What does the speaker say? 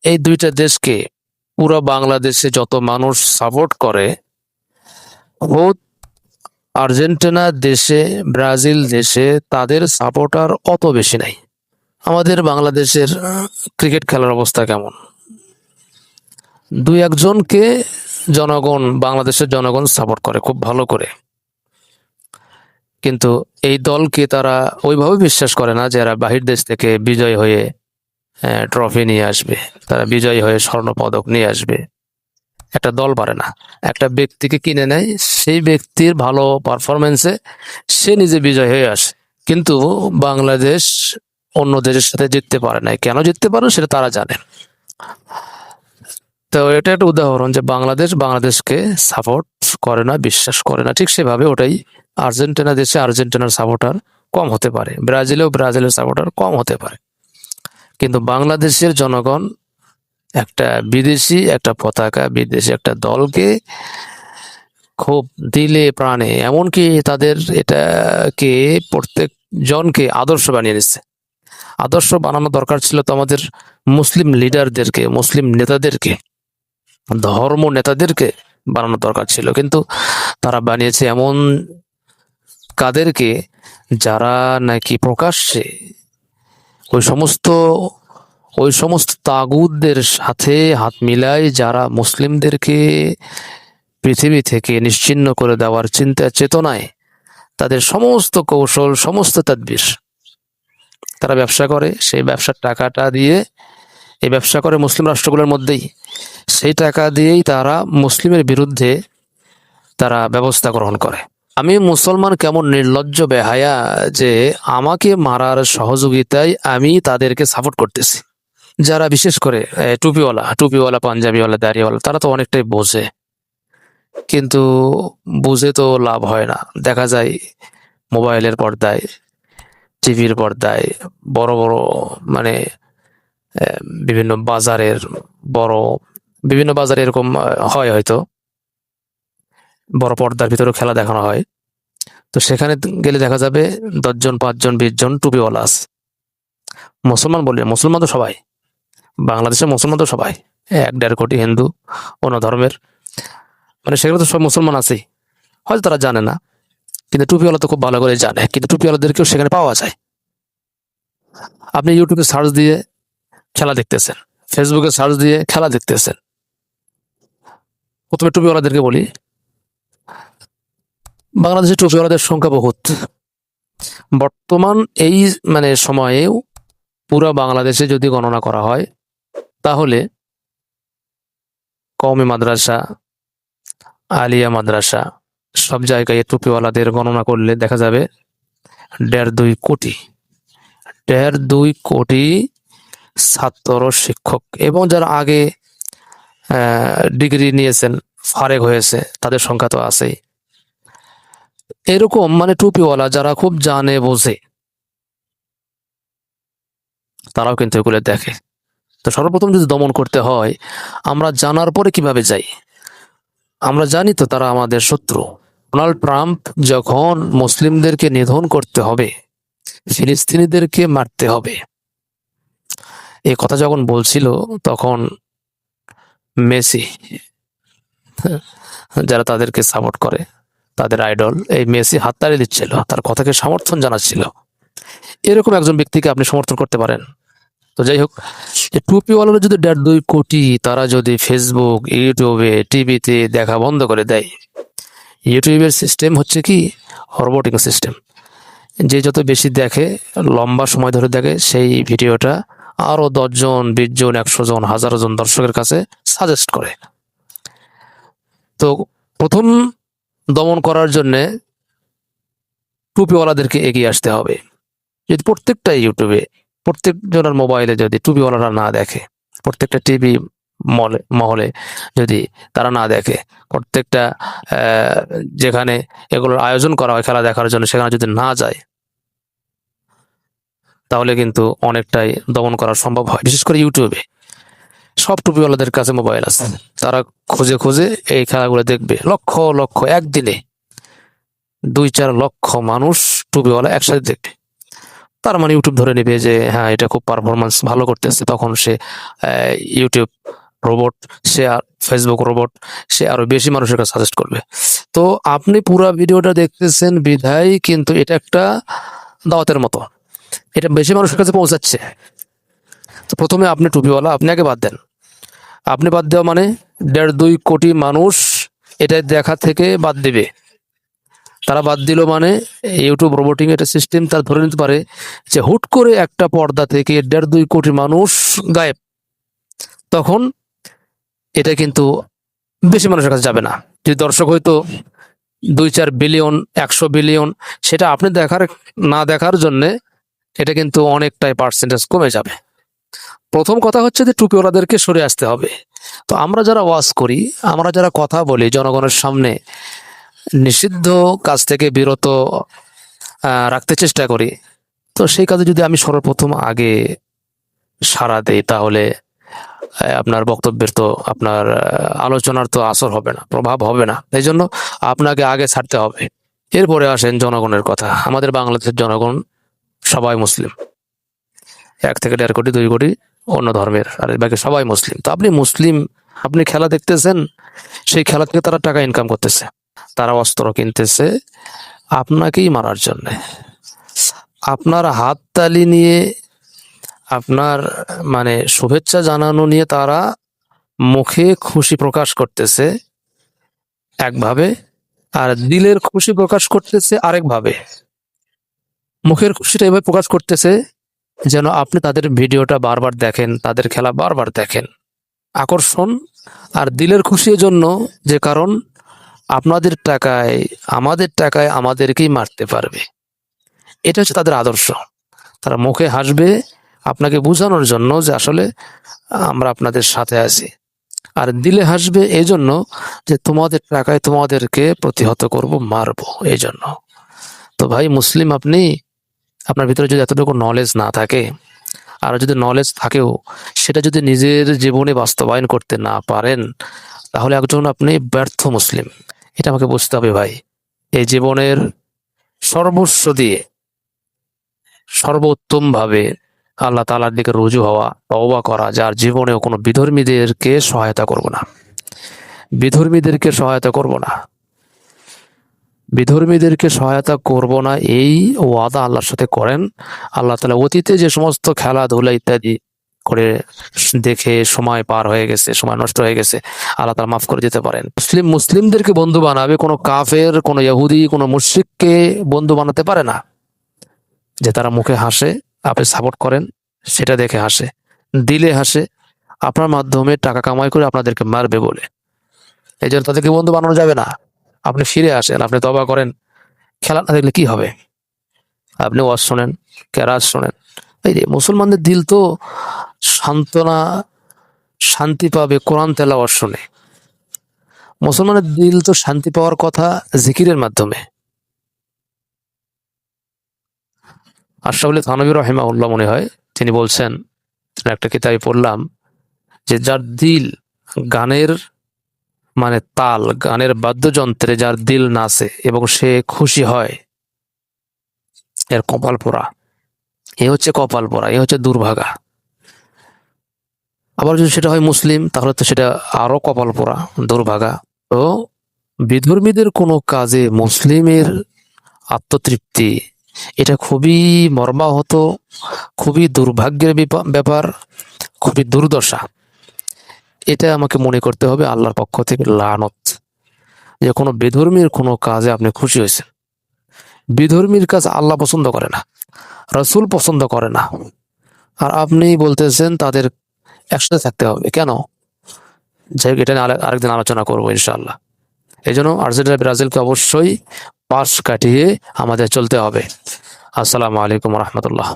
এই দুইটা দেশকে পুরো বাংলাদেশে যত মানুষ সাপোর্ট করে, খোদ আর্জেন্টিনা দেশে, ব্রাজিল দেশে তাদের সাপোর্টার অত বেশি নাই। আমাদের বাংলাদেশের ক্রিকেট খেলার অবস্থা কেমন? দুই একজনকে বাংলাদেশের জনগণ সাপোর্ট করে খুব ভালো করে, কিন্তু এই দলকে তারা ওইভাবে বিশ্বাস করে না যে এরা বাহির দেশ থেকে বিজয় হয়ে ট্রফি নিয়ে আসবে, তারা বিজয়ী হয়ে স্বর্ণ পদক নিয়ে আসবে। একটা দল পারে না, একটা ব্যক্তিকে কিনে নেয়, সেই ব্যক্তির ভালো পারফরমেন্সে সে নিজে বিজয় হয়ে আসে। কিন্তু বাংলাদেশ অন্য দেশের সাথে জিততে পারে না, কেন জিততে পারে সেটা তারা জানে। তো এটা একটা উদাহরণ যে বাংলাদেশকে সাপোর্ট করে না, বিশ্বাস করে না। ঠিক সেভাবে ওটাই আর্জেন্টিনা দেশে আর্জেন্টিনার সাপোর্টার কম হতে পারে, ব্রাজিলেও ব্রাজিলের সাপোর্টার কম হতে পারে, কিন্তু বাংলাদেশের জনগণ একটা বিদেশি একটা পতাকা, বিদেশি একটা দলকে খুব দিলে প্রাণে, এমনকি তাদের এটাকে প্রত্যেক জনকে আদর্শ বানিয়ে নিচ্ছে। আদর্শ বানানো দরকার ছিল তো আমাদের মুসলিম লিডারদেরকে, মুসলিম নেতাদেরকে, ধর্ম নেতাদেরকে বানানো দরকার ছিল, কিন্তু তারা বানিয়েছে এমন কাদেরকে, যারা নাকি প্রকাশ্যে ওই সমস্ত তাগুতদের সাথে হাত মিলায়, যারা মুসলিমদেরকে পৃথিবী থেকে নিশ্চিহ্ন করে দেওয়ার চিন্তা চেতনায় তাদের সমস্ত কৌশল, সমস্ত তাদবির তারা ব্যবসা করে। সেই ব্যবসার টাকাটা দিয়ে, এই ব্যবসা করে মুসলিম রাষ্ট্রগুলোর মধ্যেই, সেই টাকা দিয়েই তারা মুসলিমের বিরুদ্ধে তারা ব্যবস্থা গ্রহণ করে। আমি মুসলমান কেমন নির্লজ্জ বেহায়া যে আমাকে মারার সহযোগিতায় আমি তাদেরকে সাপোর্ট করতেছি। যারা বিশেষ করে টুপিওয়ালা পাঞ্জাবিওয়ালা দাড়িওয়ালা, তারা তো অনেকটাই বোঝে, কিন্তু বুঝে তো লাভ হয় না। দেখা যায় মোবাইলের পর্দায়, টিভির পর্দায়, বড় বড় মানে বিভিন্ন বাজারে এরকম হয়, হয়তো বড় পর্দার ভিতরে খেলা দেখানো হয়। তো সেখানে গেলে দেখা যাবে 10 জন 5 জন 20 জন টুপিওয়ালা আছে। মুসলমান তো সবাই, বাংলাদেশের মুসলমান তো সবাই, 1-1.5 কোটি হিন্দু, অন্য ধর্মের, মানে সেখানে তো সব মুসলমান আছেই, হয়তো তারা জানে না, কিন্তু টুপিওয়ালা তো খুব ভালো করে জানে। কিন্তু টুপিওয়ালাদেরকেও সেখানে পাওয়া যায়। আপনি ইউটিউবে সার্চ দিয়ে খেলা দেখতেছেন, ফেসবুকে সার্চ দিয়ে খেলা দেখতেছেন। প্রথমে টুপিওয়ালাদেরকে বলি, বাংলাদেশের টুপিওয়ালাদের সংখ্যা বহুত। বর্তমান এই সময়েও পুরো বাংলাদেশে যদি গণনা করা হয়, তাহলে কওমি মাদ্রাসা, আলিয়া মাদ্রাসা, সব জায়গায় টুপিওয়ালাদের গণনা করলে দেখা যাবে 1.5 কোটি ছাত্র, শিক্ষক, এবং যারা আগে ডিগ্রি নিয়েছেন, ফারেক হয়েছে, তাদের সংখ্যা তো আছেই। এরকম টুপিওয়ালা যারা খুব জানে বোঝে, তারাও কিন্তু এগুলো দেখে। তো সর্বপ্রথম যদি দমন করতে হয়, আমরা জানার পরে কিভাবে যাই? আমরা জানি তো তারা আমাদের শত্রু। ডোনাল্ড ট্রাম্প যখন মুসলিমদেরকে নিধন করতে হবে, ফিলিস্তিনিদেরকে মারতে হবে, এই কথা যখন বলছিল, তখন মেসি, যারা তাদেরকে সাপোর্ট করে, তাদের আইডল, এই মেসি হাততালি দিচ্ছিল, তার কথাকে সমর্থন জানাচ্ছিল। এরকম একজন ব্যক্তিকে আপনি সমর্থন করতে পারেন? তো যাই হোক, টুপিওয়ালারা যদি 1.5 কোটি, তারা যদি ফেসবুক, ইউটিউবে, টিভিতে দেখা বন্ধ করে দেয়, ইউটিউবের সিস্টেম হচ্ছে কি রোবটিং সিস্টেম, যে যত বেশি দেখে, লম্বা সময় ধরে দেখে, সেই ভিডিওটা আরো 10 জন 20 জন 100 জন 1000 জন দর্শকের কাছে সাজেস্ট করে। তো প্রথম দমন করার জন্য টুপিওয়ালাদেরকে এগিয়ে আসতে হবে। যদি প্রত্যেকটা ইউটিউবে, প্রত্যেক জনের মোবাইলে যদি টুপিওয়ালারা না দেখে, প্রত্যেকটা টিভি মহলে যদি তারা না দেখে, প্রত্যেকটা যেখানে এগুলোর আয়োজন করা হয় খেলা দেখার জন্য, সেখানে যদি না যায়, তাহলে কিন্তু অনেকটাই দমন করা সম্ভব হয়। বিশেষ করে ইউটিউবে সব টুপিওয়ালাদের কাছে মোবাইল আছে, তারা খুঁজে খুঁজে এই খেলাগুলো দেখবে। লক্ষ লক্ষ, একদিনে 2-4 লক্ষ মানুষ টুপিওয়ালা একসাথে দেখবে। তার মানে ইউটিউব ধরে নেবে যে হ্যাঁ এটা খুব পারফরমেন্স ভালো করতেছে, তখন সে ইউটিউব রোবট, সে আর ফেসবুক রোবট, সে আরো বেশি মানুষের কাছে সাজেস্ট করবে। তো আপনি পুরো ভিডিওটা দেখতেছেন বিধায় কিন্তু এটা একটা দাওয়াতের মতো, এটা বেশি মানুষের কাছে পৌঁছাচ্ছে। তো প্রথমে আপনি টুপিওয়ালা, আপনি আগে বাদ দেন। আপনি বাদ দেওয়া মানে 1.5-2 কোটি মানুষ এটা দেখা থেকে বাদ দিবে। তারা বাদ দিল মানে ইউটিউব রোবোটিং এটা সিস্টেম তার ধরে নিতে পারে যে হুট করে একটা পর্দা থেকে 1.5-2 কোটি মানুষ গায়েব, তখন এটা কিন্তু বেশি মানুষের কাছে যাবে না। যদি দর্শক হয়তো 2-4 বিলিয়ন, 100 বিলিয়ন, সেটা আপনি না দেখার জন্যে এটা কিন্তু অনেকটাই পার্সেন্টেজ কমে যাবে। প্রথম কথা হচ্ছে যে টুপিওয়ালাদেরকে সরে আসতে হবে। তো আমরা যারা ওয়াজ করি, আমরা যারা কথা বলি জনগণের সামনে, নিষিদ্ধ কাজ থেকে বিরত রাখতে চেষ্টা করি, তো সেই কাজে যদি আমি সর্বপ্রথম আগে সাড়া দেই, তাহলে আপনার বক্তব্যের তো, আপনার আলোচনার তো আসর হবে না, প্রভাব হবে না। এই জন্য আপনাকে আগে ছাড়তে হবে। এরপরে আসেন জনগণের কথা। আমাদের বাংলাদেশের জনগণ সবাই মুসলিম, 1 থেকে 1.5 কোটি, 2 কোটি অন্য ধর্মের, আর বাকি সবাই মুসলিম। তো আপনি মুসলিম, আপনি খেলা দেখতেছেন, সেই খেলা থেকে তারা টাকা ইনকাম করতেছে, তারা অস্ত্র কিনতেছে আপনাকেই মারার জন্য। আপনার হাততালি নিয়ে, আপনার মানে শুভেচ্ছা জানানো নিয়ে তারা মুখে খুশি প্রকাশ করতেছে একভাবে, আর দিলের খুশি প্রকাশ করতেছে আরেকভাবে। মুখের খুশিটা এভাবে প্রকাশ করতেছে যেন আপনি তাদের ভিডিওটা বারবার দেখেন, তাদের খেলা বারবার দেখেন, আকর্ষণ। আর দিলের খুশি জন্য যে কারণ আপনাদের টাকায়, আমাদের টাকায় আমাদেরকেই মারতে পারবে, এটা হচ্ছে তাদের আদর্শ। তারা মুখে হাসবে আপনাকে বোঝানোর জন্য যে আসলে আমরা আপনাদের সাথে আছি, আর দিলে হাসবে এই জন্য যে তোমাদের টাকায় তোমাদেরকে প্রতিহত করব, মারবো এই জন্য। তো ভাই মুসলিম আপনি, আপনার ভিতরে যদি এতটুকু নলেজ না থাকে, আর যদি নলেজ থাকেও সেটা যদি নিজের জীবনে বাস্তবায়ন করতে না পারেন, তাহলে একজন আপনি ব্যর্থ মুসলিম। এটা আমাকে বুঝতে হবে ভাই। এই জীবনের সর্বস্ব দিয়ে সর্বোত্তম ভাবে আল্লাহ তাআলার দিকে রুজু হওয়া, তওবা করা, যার জীবনেও কোনো বিধর্মীদেরকে সহায়তা করব না, বিধর্মীদেরকে সহায়তা করব না, বিধর্মীদেরকে সহায়তা করব না, এই ওয়াদা আল্লাহর সাথে করেন। আল্লাহ তাআলা অতীতে যে সমস্ত খেলাধুলা ইত্যাদি করে দেখে সময় পার হয়ে গেছে, সময় নষ্ট হয়ে গেছে, আল্লাহ তাআলা মাফ করে দিতে পারেন। মুসলিমদেরকে বন্ধু বানাবে, কোনো কাফের, কোনো ইহুদি, কোনো মুশরিককে বন্ধু বানাতে পারে না। যে তারা মুখে হাসে, আপনি সাপোর্ট করেন, সেটা দেখে হাসে, দিলে হাসে, আপনার মাধ্যমে টাকা কামাই করে আপনাদেরকে মারবে বলে, এই জন্য তাদেরকে বন্ধু বানানো যাবে না। আপনি ফিরে আসেন, আপনি তওবা করেন। খেলা না দেখলে কি হবে? আপনি ওয়াজ শোনেন, কেরাত শোনেন। এই যে মুসলমানদের দিল তো সান্ত্বনা, শান্তি পাবে কোরআন তেলাওয়াত শুনে। মুসলমানের দিল তো শান্তি পাওয়ার কথা জিকিরের মাধ্যমে। আশরাফ আলী থানভী রাহিমাহুল্লাহ মনে হয় তিনি বলছেন, একটা কিতাবে পড়লাম যে যার দিল গানের মানে তাল, গানের বাদ্যযন্ত্রে যার দিল নাচে এবং সে খুশি হয়, এর কপাল পোড়া। এ হচ্ছে কপাল পোড়া, এ হচ্ছে দুর্ভাগা। আবার যদি সেটা হয় মুসলিম, তাহলে তো সেটা আরো কপাল পোড়া, দুর্ভাগা। তো বিধর্মীদের কোনো কাজে মুসলিমের আত্মতৃপ্তি, এটা খুবই মর্মাহত, খুবই দুর্ভাগ্যের ব্যাপার, খুবই দুর্দশা। এটা আমাকে মনে করতে হবে আল্লাহর পক্ষ থেকে লানত, যে কোনো বিধর্মীর কোনো কাজে আপনি খুশি হয়েছেন। বিধর্মীর কাজ আল্লাহ পছন্দ করে না, রাসূল পছন্দ করে না, আর আপনি বলতেছেন তাদের একসাথে থাকতে হবে। কেন? যাই হোক, এটা নিয়ে আরেকদিন আলোচনা করবো ইনশাআল্লাহ। এই জন্য আর্জেন্টিনা ব্রাজিলকে অবশ্যই পাশ কাটিয়ে আমাদের চলতে হবে। আসসালামু আলাইকুম রহমতুল্লাহ।